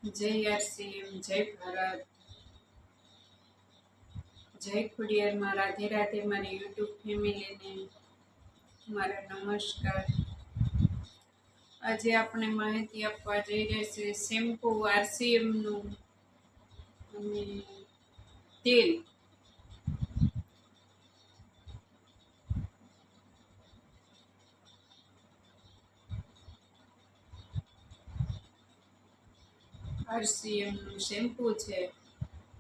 જય આરસીએમ, જય ભારત, જય ખોડિયારમાં, રાધે રાધે. મારી યુટ્યુબ ફેમિલીને મારા નમસ્કાર. આજે આપણે માહિતી આપવા જઈ રહ્યા છીએ શેમ્પૂ આરસીએમનું અને તેલ. આરસીએમનું શેમ્પૂ છે,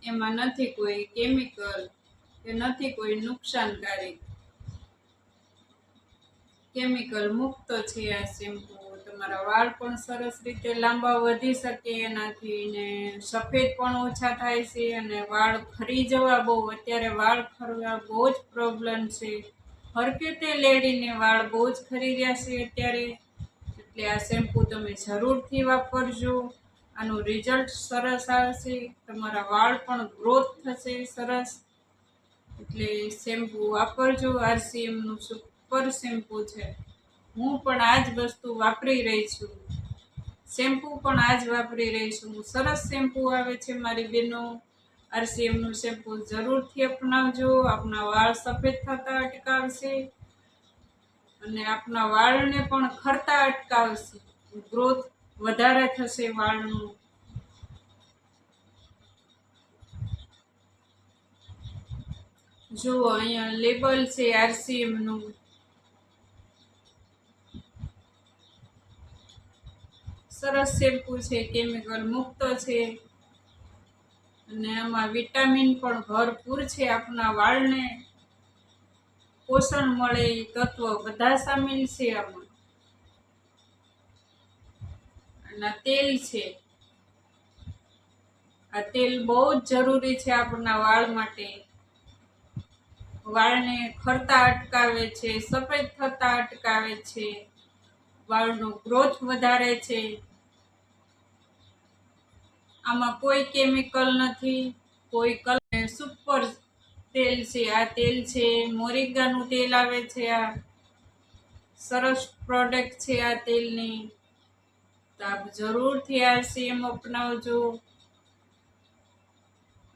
એમાં નથી કોઈ કેમિકલ કે નથી કોઈ નુકસાનકારી, કેમિકલ મુક્ત છે આ શેમ્પૂ. તમારા વાળ પણ સરસ રીતે લાંબા વધી શકે એનાથી, ને સફેદ પણ ઓછા થાય છે. અને વાળ ખરી જવા, બહુ અત્યારે વાળ ખરવા બહુ જ પ્રોબ્લેમ છે. હરકતે લેડીને વાળ બહુ જ ખરી રહ્યા છે અત્યારે. એટલે આ શેમ્પૂ તમે જરૂરથી વાપરજો. આનું રિઝલ્ટ સરસ આવશે, તમારા વાળ પણ ગ્રોથ થશે સરસ. એટલે શેમ્પૂ વાપરજો. આરસીએમનું સુપર શેમ્પૂ છે. હું પણ આ જ વસ્તુ વાપરી રહી છું. શેમ્પૂ પણ આ જ વાપરી રહી છું. સરસ શેમ્પૂ આવે છે મારી બહેનો. આરસીએમનું શેમ્પૂ જરૂરથી અપનાવજો. આપણા વાળ સફેદ થતા અટકાવશે અને આપણા વાળને પણ ખરતા અટકાવશે. ગ્રોથ વધારે થશે વાળનું. જુઓ, અહીંયા લેબલ છે આરસીએમનું. સરસ શેમ્પૂ છે, કેમિકલ મુક્ત છે અને આમાં વિટામિન પણ ભરપૂર છે. આપણા વાળને પોષણ મળે એ તત્વ બધા સામેલ છે આમાં. અને તેલ છે, આ તેલ બહુ જ જરૂરી છે આપણા વાળ માટે. વાળને ખરતા અટકાવે છે, સફેદ થતા અટકાવે છે, વાળનો ગ્રોથ વધારે છે. આમાં કોઈ કેમિકલ નથી, કોઈ કલર. સુપર તેલ છે આ તેલ છે. મોરિંગાનું તેલ આવે છે. આ સરસ પ્રોડક્ટ છે આ તેલની. તો આપ જરૂરથી આરસીએમ અપનાવજો.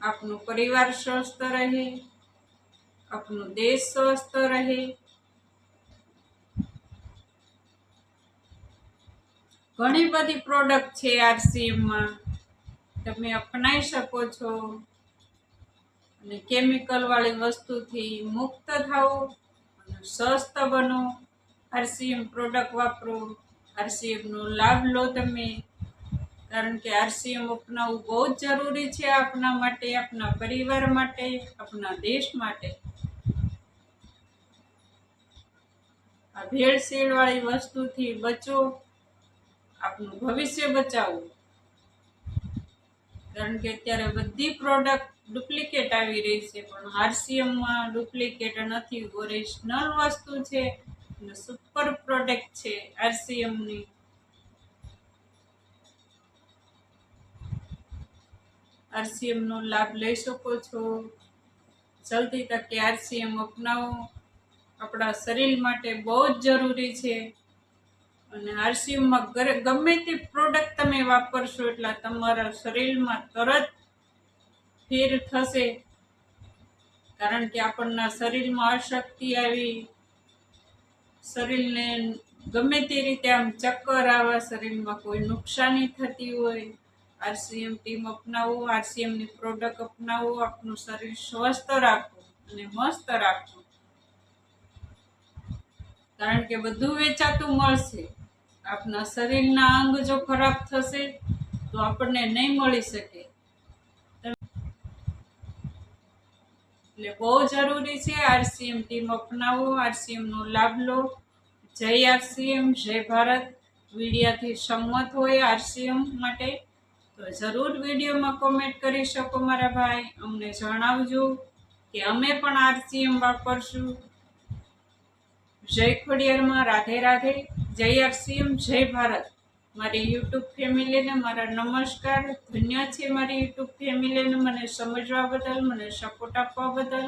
આપનો પરિવાર સ્વસ્થ રહે, આપનો દેશ સ્વસ્થ રહે. ઘણી બધી પ્રોડક્ટ છે આરસીએમમાં, તમે અપનાવી શકો છો. અને કેમિકલ વાળી વસ્તુથી મુક્ત થાઓ અને સ્વસ્થ બનો. આરસીએમ પ્રોડક્ટ વાપરો, આરસીએમનો લાભ લો તમે. કારણ કે આરસીએમ અપનાવવું બહુ જ જરૂરી છે આપણા માટે, આપણા પરિવાર માટે, આપણા દેશ માટે. આ ભેળસેળ વાળી વસ્તુથી બચો, આપનું ભવિષ્ય બચાવો. કારણ કે અત્યારે બધી પ્રોડક્ટ ડુપ્લિકેટ આવી રહી છે, પણ આરસીએમમાં ડુપ્લિકેટ નથી. ઓરિજિનલ વસ્તુ છે અને સુપર પ્રોડક્ટ છે આરસીએમની. આરસીએમનો લાભ લઈ શકો છો. જલ્દી તકે આરસીએમ અપનાવો. આપણા શરીર માટે બહુ જ જરૂરી છે. અને આરસીએમમાં ગમે તે પ્રોડક્ટ તમે વાપરશો એટલે તમારા શરીરમાં તરત ફેર થશે. કારણ કે આપણના શરીરમાં અશક્તિ આવી, શરીરને ગમે તે રીતે આમ ચક્કર આવે, શરીરમાં કોઈ નુકસાની થતી હોય, આરસીએમ ટીમ અપનાવો, આરસીએમની પ્રોડક્ટ અપનાવો. આપનું શરીર સ્વસ્થ રાખો અને મસ્ત રાખો. કારણ કે બધું વેચાતું મળશે. આપના શરીરના અંગ જો ખરાબ થશે તો આપણને નહીં મળી શકે. એટલે બહુ જરૂરી છે આરસીએમ ટીમ અપનાવો, આરસીએમનો લાભ લો. જય આરસીએમ, જય ભારત. વિડીયાથી સંમત હોય આરસીએમ માટે તો જરૂર વિડીયોમાં કોમેન્ટ કરી શકો મારા ભાઈ. અમને જણાવજો કે અમે પણ આરસીએમ વાપરશું. જય ખોડિયારમાં, રાધે રાધે. જય આરસીએમ, જય ભારત. મારી યુટ્યુબ ફેમિલીને મારા નમસ્કાર. ધન્ય છે મારી યુટ્યુબ ફેમિલીને મને સમજવા બદલ, મને સપોર્ટ આપવા બદલ.